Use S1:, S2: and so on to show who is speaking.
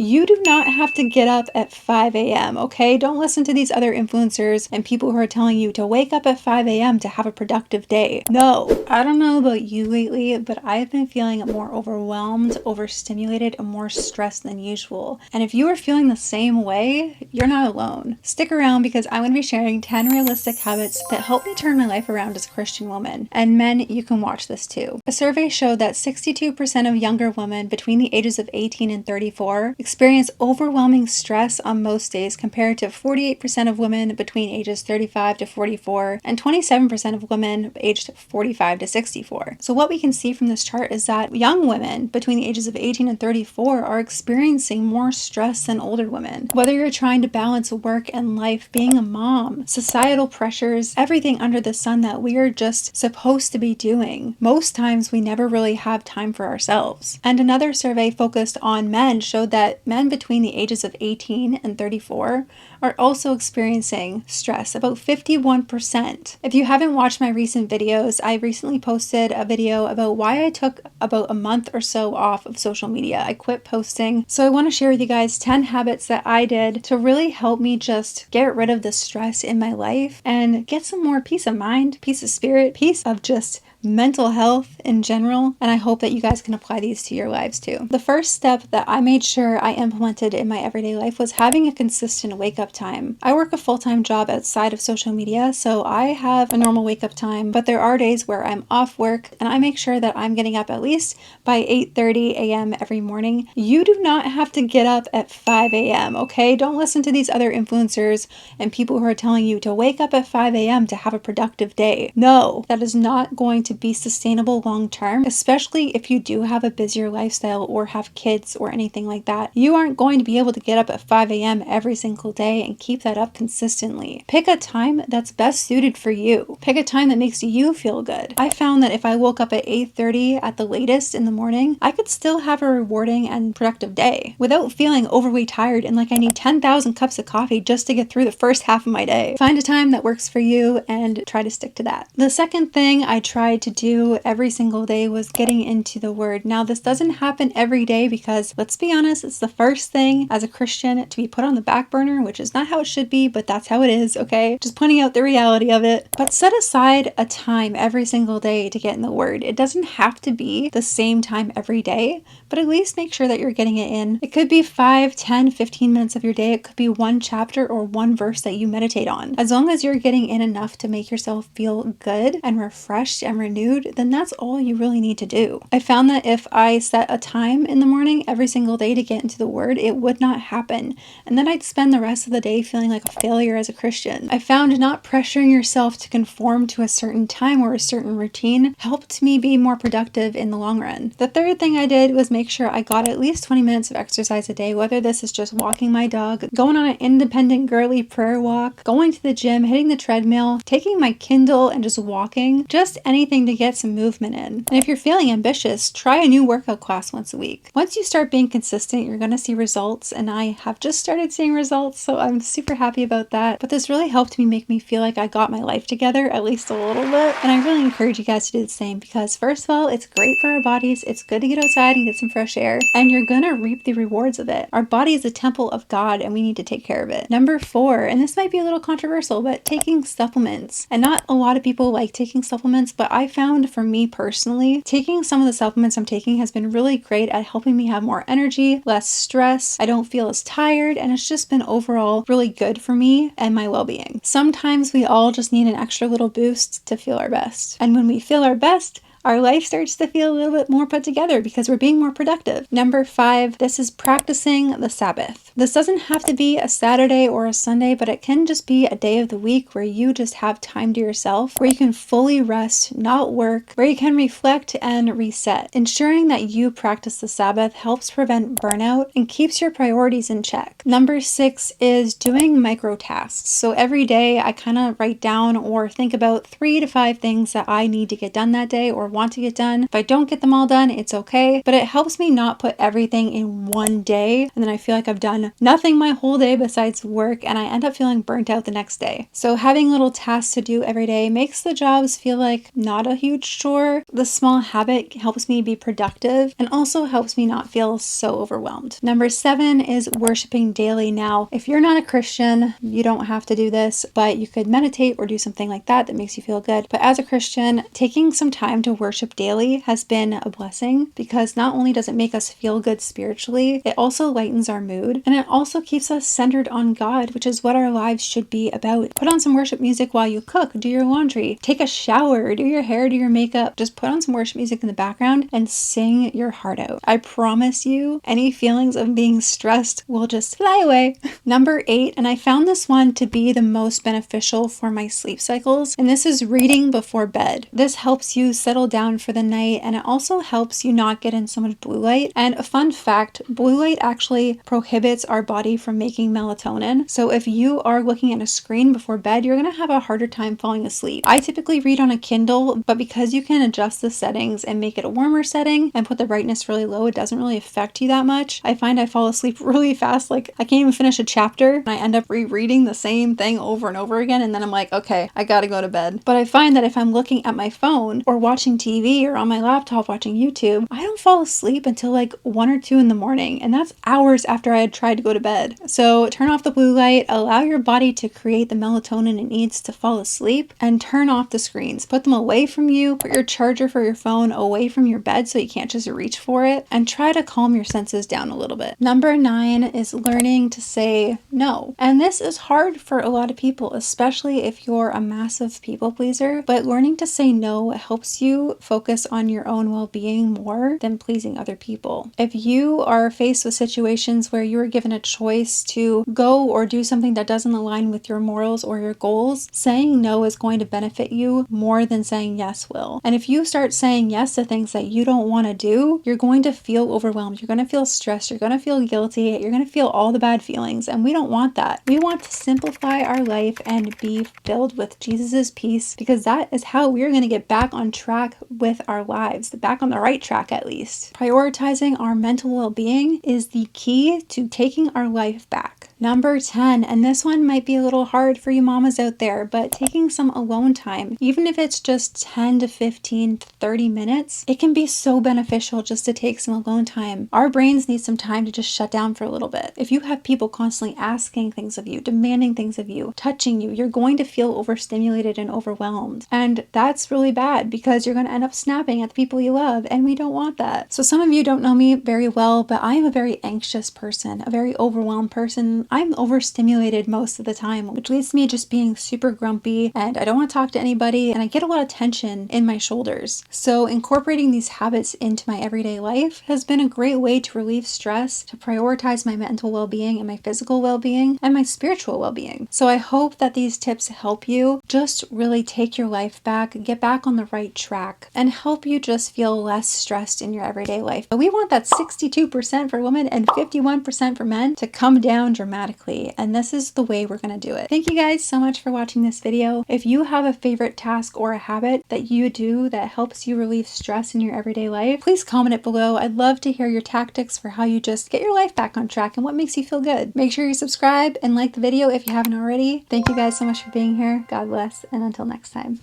S1: You do not have to get up at 5 a.m., okay? Don't listen to these other influencers and people who are telling you to wake up at 5 a.m. to have a productive day. No. I don't know about you lately, but I've been feeling more overwhelmed, overstimulated, and more stressed than usual. And if you are feeling the same way, you're not alone. Stick around because I'm going to be sharing 10 realistic habits that help me turn my life around as a Christian woman. And men, you can watch this too. A survey showed that 62% of younger women between the ages of 18 and 34 experience overwhelming stress on most days compared to 48% of women between ages 35 to 44 and 27% of women aged 45 to 64. So what we can see from this chart is that young women between the ages of 18 and 34 are experiencing more stress than older women. Whether you're trying to balance work and life, being a mom, societal pressures, everything under the sun that we are just supposed to be doing, most times we never really have time for ourselves. And another survey focused on men showed that men between the ages of 18 and 34 are also experiencing stress, about 51%. If you haven't watched my recent videos, I recently posted a video about why I took about a month or so off of social media. I quit posting. So I want to share with you guys 10 habits that I did to really help me just get rid of the stress in my life and get some more peace of mind, peace of spirit, peace of just mental health in general, and I hope that you guys can apply these to your lives too. The first step that I made sure I implemented in my everyday life was having a consistent wake up time. I work a full-time job outside of social media, so I have a normal wake up time, but there are days where I'm off work and I make sure that I'm getting up at least by 8:30 a.m. every morning. You do not have to get up at 5 a.m., okay? Don't listen to these other influencers and people who are telling you to wake up at 5 a.m. to have a productive day. No, that is not going to be sustainable long term, especially if you do have a busier lifestyle or have kids or anything like that. You aren't going to be able to get up at 5 a.m. every single day and keep that up consistently. Pick a time that's best suited for you. Pick a time that makes you feel good. I found that if I woke up at 8:30 at the latest in the morning, I could still have a rewarding and productive day without feeling overly tired and like I need 10,000 cups of coffee just to get through the first half of my day. Find a time that works for you and try to stick to that. The second thing I tried to do every single day was getting into the Word. Now, this doesn't happen every day because, let's be honest, it's the first thing as a Christian to be put on the back burner, which is not how it should be, but that's how it is, okay? Just pointing out the reality of it. But set aside a time every single day to get in the Word. It doesn't have to be the same time every day, but at least make sure that you're getting it in. It could be 5, 10, 15 minutes of your day. It could be one chapter or one verse that you meditate on. As long as you're getting in enough to make yourself feel good and refreshed and renewed, then that's all you really need to do. I found that if I set a time in the morning every single day to get into the Word, it would not happen. And then I'd spend the rest of the day feeling like a failure as a Christian. I found not pressuring yourself to conform to a certain time or a certain routine helped me be more productive in the long run. The third thing I did was make sure I got at least 20 minutes of exercise a day, whether this is just walking my dog, going on an independent girly prayer walk, going to the gym, hitting the treadmill, taking my Kindle and just walking, just anything to get some movement in. And if you're feeling ambitious, try a new workout class once a week. Once you start being consistent, you're going to see results, and I have just started seeing results, so I'm super happy about that. But this really helped me make me feel like I got my life together, at least a little bit, and I really encourage you guys to do the same because first of all, it's great for our bodies, it's good to get outside and get some fresh air, and you're gonna reap the rewards of it. Our body is a temple of God and we need to take care of it. Number 4, and this might be a little controversial, but taking supplements. And not a lot of people like taking supplements, but I found for me personally, taking some of the supplements I'm taking has been really great at helping me have more energy, less stress, I don't feel as tired, and it's just been overall really good for me and my well-being. Sometimes we all just need an extra little boost to feel our best. And when we feel our best, our life starts to feel a little bit more put together because we're being more productive. Number 5, this is practicing the Sabbath. This doesn't have to be a Saturday or a Sunday, but it can just be a day of the week where you just have time to yourself, where you can fully rest, not work, where you can reflect and reset. Ensuring that you practice the Sabbath helps prevent burnout and keeps your priorities in check. Number 6 is doing micro tasks. So every day I kind of write down or think about 3 to 5 things that I need to get done that day or want to get done. If I don't get them all done, it's okay, but it helps me not put everything in one day, and then I feel like I've done nothing my whole day besides work, and I end up feeling burnt out the next day. So having little tasks to do every day makes the jobs feel like not a huge chore. The small habit helps me be productive and also helps me not feel so overwhelmed. Number 7 is worshiping daily. Now, if you're not a Christian, you don't have to do this, but you could meditate or do something like that makes you feel good. But as a Christian, taking some time to worship daily has been a blessing, because not only does it make us feel good spiritually, it also lightens our mood, and it also keeps us centered on God, which is what our lives should be about. Put on some worship music while you cook, do your laundry, take a shower, do your hair, do your makeup. Just put on some worship music in the background and sing your heart out. I promise you, any feelings of being stressed will just fly away. Number 8, and I found this one to be the most beneficial for my sleep cycles, and this is reading before bed. This helps you settle down for the night, and it also helps you not get in so much blue light. And a fun fact, blue light actually prohibits our body from making melatonin. So if you are looking at a screen before bed, you're going to have a harder time falling asleep. I typically read on a Kindle, but because you can adjust the settings and make it a warmer setting and put the brightness really low, it doesn't really affect you that much. I find I fall asleep really fast. Like, I can't even finish a chapter, and I end up rereading the same thing over and over again, and then I'm like, okay, I gotta go to bed. But I find that if I'm looking at my phone or watching TV or on my laptop watching YouTube, I don't fall asleep until like 1 or 2 in the morning, and that's hours after I had tried to go to bed. So turn off the blue light, allow your body to create the melatonin it needs to fall asleep, and turn off the screens. Put them away from you, put your charger for your phone away from your bed so you can't just reach for it, and try to calm your senses down a little bit. Number 9 is learning to say no. And this is hard for a lot of people, especially if you're a massive people pleaser, but learning to say no helps you focus on your own well-being more than pleasing other people. If you are faced with situations where you are given a choice to go or do something that doesn't align with your morals or your goals, saying no is going to benefit you more than saying yes will. And if you start saying yes to things that you don't want to do, you're going to feel overwhelmed. You're going to feel stressed. You're going to feel guilty. You're going to feel all the bad feelings. And we don't want that. We want to simplify our life and be filled with Jesus's peace, because that is how we're going to get back on track with our lives, back on the right track at least. Prioritizing our mental well-being is the key to taking our life back. Number 10, and this one might be a little hard for you mamas out there, but taking some alone time, even if it's just 10 to 15 to 30 minutes, it can be so beneficial just to take some alone time. Our brains need some time to just shut down for a little bit. If you have people constantly asking things of you, demanding things of you, touching you, you're going to feel overstimulated and overwhelmed. And that's really bad, because you're going to end up snapping at the people you love, and we don't want that. So some of you don't know me very well, but I am a very anxious person, a very overwhelmed person. I'm overstimulated most of the time, which leads to me just being super grumpy, and I don't want to talk to anybody, and I get a lot of tension in my shoulders. So incorporating these habits into my everyday life has been a great way to relieve stress, to prioritize my mental well-being and my physical well-being and my spiritual well-being. So I hope that these tips help you just really take your life back, get back on the right track, and help you just feel less stressed in your everyday life. But we want that 62% for women and 51% for men to come down dramatically, and this is the way we're going to do it. Thank you guys so much for watching this video. If you have a favorite task or a habit that you do that helps you relieve stress in your everyday life, please comment it below. I'd love to hear your tactics for how you just get your life back on track and what makes you feel good. Make sure you subscribe and like the video if you haven't already. Thank you guys so much for being here. God bless, and until next time.